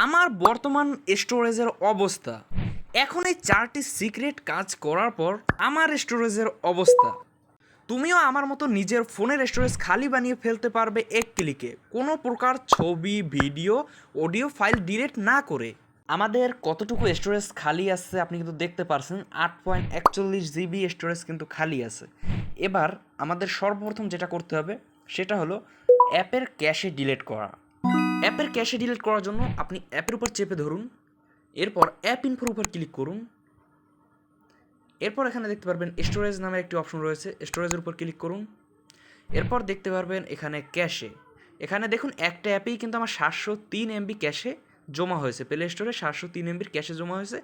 আমার বর্তমান স্টোরেজের অবস্থা, এখন এই 4টি সিক্রেট কাজ করার পর আমার স্টোরেজের অবস্থা। তুমিও আমার মতো নিজের ফোনের স্টোরেজ খালি বানিয়ে ফেলতে পারবে এক ক্লিকে, কোনো প্রকার ছবি, ভিডিও, অডিও ফাইল ডিলিট না করে। আমাদের কতটুকু স্টোরেজ খালি আছে আপনি কিন্তু দেখতে পারছেন, 8.41 GB স্টোরেজ কিন্তু খালি আছে। এবার আমাদের সর্বপ্রথম যেটা করতে হবে সেটা হলো অ্যাপের ক্যাশে ডিলিট করা। অ্যাপের ক্যাশে ডিলিট করার জন্য আপনি অ্যাপের উপর চেপে ধরুন, এরপর অ্যাপ ইনফোর উপর ক্লিক করুন। এরপর এখানে দেখতে পারবেন স্টোরেজ নামের একটি অপশন রয়েছে, স্টোরেজের উপর ক্লিক করুন। এরপর দেখতে পারবেন এখানে ক্যাশে, এখানে দেখুন একটা অ্যাপেই কিন্তু আমার 703 MB ক্যাশে জমা হয়েছে, প্লে স্টোরে 703 MBর ক্যাশে জমা হয়েছে।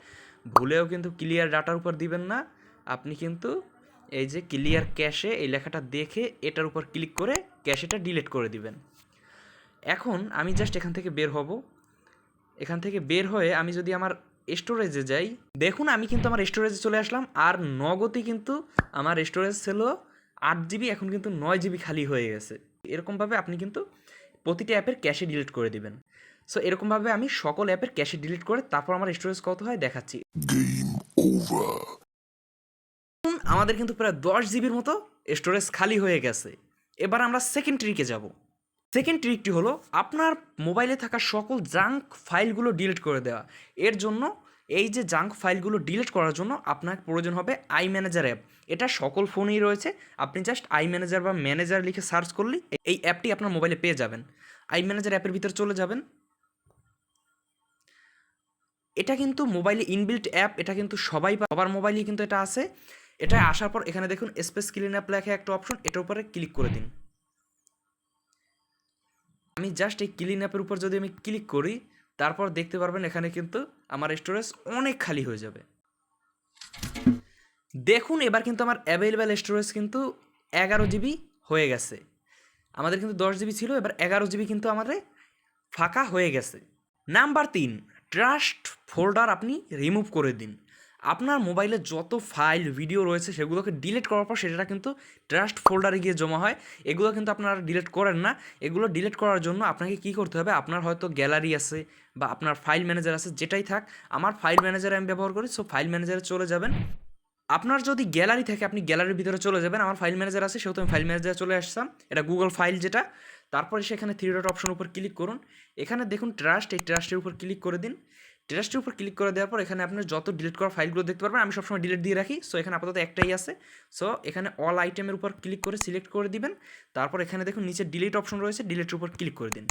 ভুলেও কিন্তু ক্লিয়ার ডাটার উপর দিবেন না, আপনি কিন্তু এই যে ক্লিয়ার ক্যাশে এই লেখাটা দেখে এটার উপর ক্লিক করে ক্যাশেটা ডিলিট করে দিবেন। এখন আমি জাস্ট এখান থেকে বের হব। এখান থেকে বের হয়ে আমি যদি আমার স্টোরেজে যাই, দেখুন আমি কিন্তু আমার স্টোরেজে চলে আসলাম। আর নগদই কিন্তু আমার স্টোরেজ ছিল 8 GB, এখন কিন্তু 9 GB খালি হয়ে গেছে। এরকমভাবে আপনি কিন্তু প্রতিটা অ্যাপের ক্যাশে ডিলিট করে দিবেন। সো এরকমভাবে আমি সকল অ্যাপের ক্যাশে ডিলিট করে তারপর আমার স্টোরেজ কত হয় দেখাচ্ছি। আমাদের কিন্তু প্রায় 10 GB মতো স্টোরেজ খালি হয়ে গেছে। এবার আমরা সেকেন্ড ট্রিকে যাব। সেকেন্ড ট্রিকটি হলো আপনার মোবাইলে থাকা সকল জাঙ্ক ফাইলগুলো ডিলিট করে দেওয়া। এর জন্য এই যে জাঙ্ক ফাইলগুলো ডিলিট করার জন্য আপনার প্রয়োজন হবে আই ম্যানেজার অ্যাপ। এটা সকল ফোনেই রয়েছে, আপনি জাস্ট আই ম্যানেজার বা ম্যানেজার লিখে সার্চ করলেই এই অ্যাপটি আপনার মোবাইলে পেয়ে যাবেন। আই ম্যানেজার অ্যাপের ভিতরে চলে যাবেন। এটা কিন্তু মোবাইলে ইনবিল্ট অ্যাপ, এটা কিন্তু সবার মোবাইলেই কিন্তু এটা আছে। এটা আসার পর এখানে দেখুন স্পেস ক্লিন অ্যাপ লেখা একটা অপশন, এটার উপরে ক্লিক করে দিন। আমি জাস্ট এই ক্লিন অ্যাপের উপর যদি আমি ক্লিক করি, তারপর দেখতে পারবেন এখানে কিন্তু আমার স্টোরেজ অনেক খালি হয়ে যাবে। দেখুন এবার কিন্তু আমার অ্যাভেলেবেল স্টোরেজ কিন্তু 11 GB হয়ে গেছে। আমাদের কিন্তু 10 GB ছিল, এবার 11 GB কিন্তু আমাদের ফাঁকা হয়ে গেছে। নাম্বার 3, ট্রাস্ট ফোল্ডার আপনি রিমুভ করে দিন। আপনার মোবাইলে যত ফাইল, ভিডিও রয়েছে সেগুলোকে ডিলিট করার পর সেটা কিন্তু ট্রাস্ট ফোল্ডারে গিয়ে জমা হয়। এগুলো কিন্তু আপনারা ডিলিট করেন না। এগুলো ডিলিট করার জন্য আপনাকে কী করতে হবে, আপনার হয়তো গ্যালারি আছে বা আপনার ফাইল ম্যানেজার আছে, যেটাই থাক। আমার ফাইল ম্যানেজারে আমি ব্যবহার করি, সো ফাইল ম্যানেজারে চলে যাবেন। আপনার যদি গ্যালারি থাকে আপনি গ্যালারির ভিতরে চলে যাবেন। আমার ফাইল ম্যানেজার আছে, সেহেতু আমি ফাইল ম্যানেজারে চলে আসলাম। এটা গুগল ফাইল যেটা। তারপরে সেখানে থ্রি ডট অপশন উপর ক্লিক করুন। এখানে দেখুন ট্রাস্ট, এই ট্রাস্টের উপর ক্লিক করে দিন। ট্রাস্টের উপর ক্লিক করে দেওয়ার পর এখানে আপনার যত ডিলিট করা ফাইলগুলো দেখতে পারবেন। আমি সবসময় ডিলিট দিয়ে রাখি, সো এখানে আপাতত একটাই আছে। সো এখানে অল আইটেমের উপর ক্লিক করে সিলেক্ট করে দিবেন। তারপর এখানে দেখুন নিচে ডিলিট অপশন রয়েছে, ডিলিটের উপর ক্লিক করে দিন।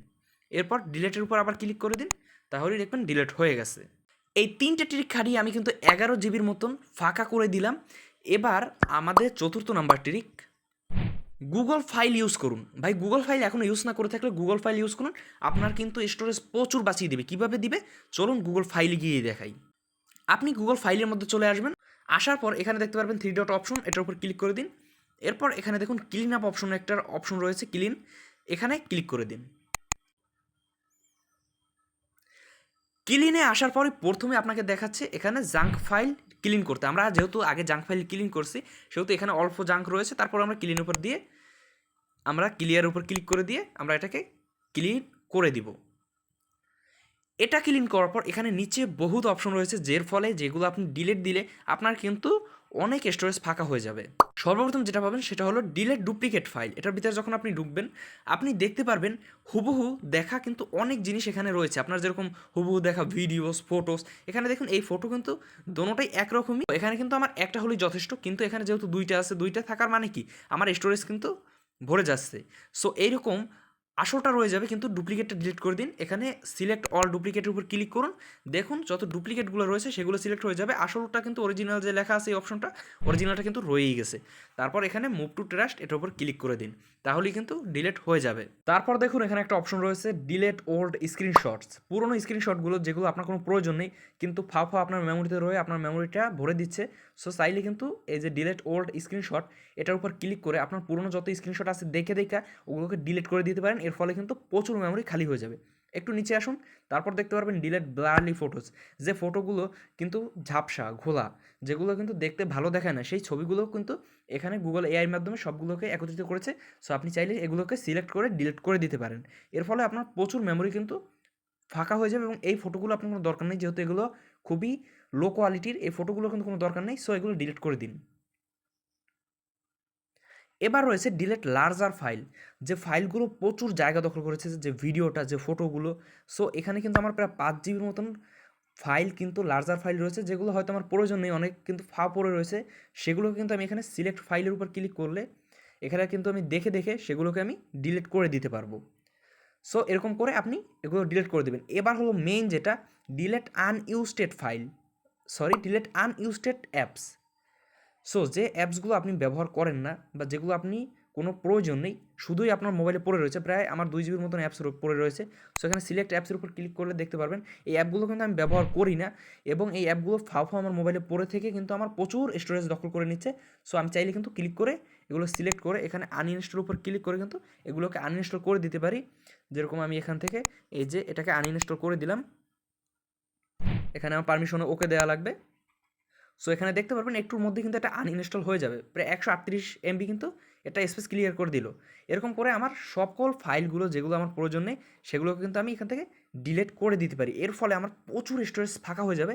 এরপর ডিলিটের উপর আবার ক্লিক করে দিন, তাহলেই দেখবেন ডিলিট হয়ে গেছে। এই 3টে ট্রিক খাটিয়ে আমি কিন্তু 11 GB মতন ফাঁকা করে দিলাম। এবার আমাদের চতুর্থ number trick, Google file use করুন। ভাই গুগল ফাইল এখনও ইউজ না করে থাকলে গুগল ফাইল ইউজ করুন, আপনার কিন্তু স্টোরেজ প্রচুর বাঁচিয়ে দেবে। কীভাবে দিবে চলুন গুগল ফাইলে গিয়ে দেখাই। আপনি গুগল ফাইলের মধ্যে চলে আসবেন। আসার পর এখানে দেখতে পারবেন থ্রি ডট অপশন, এটার উপর ক্লিক করে দিন। এরপর এখানে দেখুন ক্লিন আপ অপশন, একটা অপশন রয়েছে ক্লিন, এখানে ক্লিক করে দিন। ক্লিনে আসার পরে প্রথমে আপনাকে দেখাচ্ছে এখানে জাঙ্ক ফাইল ক্লিন করতে। আমরা যেহেতু আগে জাঙ্ক ফাইল ক্লিন করছি, সেহেতু এখানে অল্প জাঙ্ক রয়েছে। তারপর আমরা ক্লিনের উপর দিয়ে আমরা ক্লিয়ার উপর ক্লিক করে দিয়ে আমরা এটাকে ক্লিন করে দিব। এটা ক্লিন করার পর এখানে নিচে বহুত অপশন রয়েছে, যের ফলে যেগুলো আপনি ডিলিট দিলে আপনার কিন্তু অনেক স্টোরেজ ফাঁকা হয়ে যাবে। সর্বপ্রথম যেটা পাবেন সেটা হলো ডিলিট ডুপ্লিকেট ফাইল। এটার ভিতরে যখন আপনি ঢুকবেন আপনি দেখতে পারবেন হুবহু দেখা কিন্তু অনেক জিনিস এখানে রয়েছে। আপনার যেরকম হুবহু দেখা ভিডিওস, ফটোস, এখানে দেখুন এই ফটো কিন্তু দোনোটাই একরকমই। এখানে কিন্তু আমার একটা হলেই যথেষ্ট, কিন্তু এখানে যেহেতু দুইটা আছে, দুইটা থাকার মানে কি আমার স্টোরেজ কিন্তু ভরে যাচ্ছে। সো এইরকম আসলটা রয়ে যাবে, কিন্তু ডুপ্লিকেটটা ডিলিট করে দিন। এখানে সিলেক্ট অল ডুপ্লিকেটের উপর ক্লিক করুন। দেখুন যত ডুপ্লিকেটগুলো রয়েছে সেগুলো সিলেক্ট হয়ে যাবে। আসলটা কিন্তু অরিজিনাল যে লেখা আছে এই অপশনটা, অরিজিনালটা কিন্তু রয়েই গেছে। তারপর এখানে মুভ টু ট্রাস্ট, এটার উপর ক্লিক করে দিন, তাহলেই কিন্তু ডিলিট হয়ে যাবে। তারপর দেখুন এখানে একটা অপশন রয়েছে ডিলিট ওল্ড স্ক্রিনশটস। পুরোনো স্ক্রিনশটগুলো যেগুলো আপনার কোনো প্রয়োজন নেই কিন্তু ফাও আপনার মেমোরিতে রয়ে আপনার মেমোরিটা ভরে দিচ্ছে। সো চাইলে কিন্তু এই যে ডিলিট ওল্ড স্ক্রিনশট, এটার উপর ক্লিক করে আপনার পুরোনো যত স্ক্রিনশট আছে দেখে ওগুলোকে ডিলিট করে দিতে পারেন। এর ফলে কিন্তু প্রচুর মেমোরি খালি হয়ে যাবে। একটু নিচে আসুন, তারপর দেখতে পারবেন ডিলিট ব্লারলি ফটোস। যে ফটোগুলো কিন্তু ঝাপসা, ঘোলা, যেগুলো কিন্তু দেখতে ভালো দেখায় না, সেই ছবিগুলো কিন্তু এখানে গুগল এআইয়ের মাধ্যমে সবগুলোকে একত্রিত করেছে। সো আপনি চাইলে এগুলোকে সিলেক্ট করে ডিলিট করে দিতে পারেন। এর ফলে আপনার প্রচুর মেমোরি কিন্তু ফাঁকা হয়ে যাবে এবং এই ফটোগুলো আপনার কোনো দরকার নেই, যেহেতু এগুলো খুবই লো কোয়ালিটির, এই ফটোগুলো কিন্তু কোনো দরকার নেই। সো এগুলো ডিলিট করে দিন। এবার রয়েছে ডিলেট লার্জার ফাইল, যে ফাইলগুলো প্রচুর জায়গা দখল করেছে, যে ভিডিওটা, যে ফটোগুলো। সো এখানে কিন্তু আমার প্রায় 5 জিবির মতন ফাইল কিন্তু লার্জার ফাইল রয়েছে, যেগুলো হয়তো আমার প্রয়োজন নেই, অনেক কিন্তু পড়ে রয়েছে। সেগুলোকে কিন্তু আমি এখানে সিলেক্ট ফাইলের উপর ক্লিক করলে এখানে কিন্তু আমি দেখে দেখে সেগুলোকে আমি ডিলিট করে দিতে পারবো। সো এরকম করে আপনি এগুলো ডিলিট করে দেবেন। এবার হলো মেইন যেটা, delete unused file, sorry delete unused apps. So যে অ্যাপসগুলো আপনি ব্যবহার করেন না বা যেগুলো আপনি কোনো প্রয়োজন নেই, শুধুই আপনার মোবাইলে পড়ে রয়েছে, প্রায় আমার 2 জিবির মতন অ্যাপস পড়ে রয়েছে। সো এখানে সিলেক্ট অ্যাপসের উপর ক্লিক করলে দেখতে পারবেন এই অ্যাপগুলো কিন্তু আমি ব্যবহার করি না, এবং এই অ্যাপগুলো ফাও আমার মোবাইলে পড়ে থেকে কিন্তু আমার প্রচুর স্টোরেজ দখল করে নিচ্ছে। সো আমি চাইলে কিন্তু ক্লিক করে এগুলো সিলেক্ট করে এখানে আনইনস্টলের উপর ক্লিক করে কিন্তু এগুলোকে আনইনস্টল করে দিতে পারি। যেরকম আমি এখান থেকে এই যে এটাকে আনইনস্টল করে দিলাম, এখানে আমার পারমিশনে ওকে দেওয়া লাগবে। সো এখানে দেখতে পারবেন একটুর মধ্যে কিন্তু এটা আনইনস্টল হয়ে যাবে, প্রায় 138 MB কিন্তু এটা স্পেস ক্লিয়ার করে দিল। এরকম করে আমার সকল ফাইলগুলো যেগুলো আমার প্রয়োজন নেই সেগুলোকে কিন্তু আমি এখান থেকে ডিলিট করে দিতে পারি। এর ফলে আমার প্রচুর স্টোরেজ ফাঁকা হয়ে যাবে।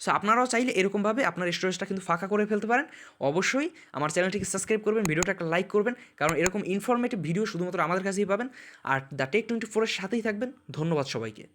সো আপনারাও চাইলে এরকমভাবে আপনার স্টোরেজটা কিন্তু ফাঁকা করে ফেলতে পারেন। অবশ্যই আমার চ্যানেলটিকে সাবস্ক্রাইব করবেন, ভিডিওটা একটা লাইক করবেন, কারণ এরকম ইনফরমেটিভ ভিডিও শুধুমাত্র আমাদের কাছেই পাবেন। আর দ্য টেক 24 এর সাথেই থাকবেন। ধন্যবাদ সবাইকে।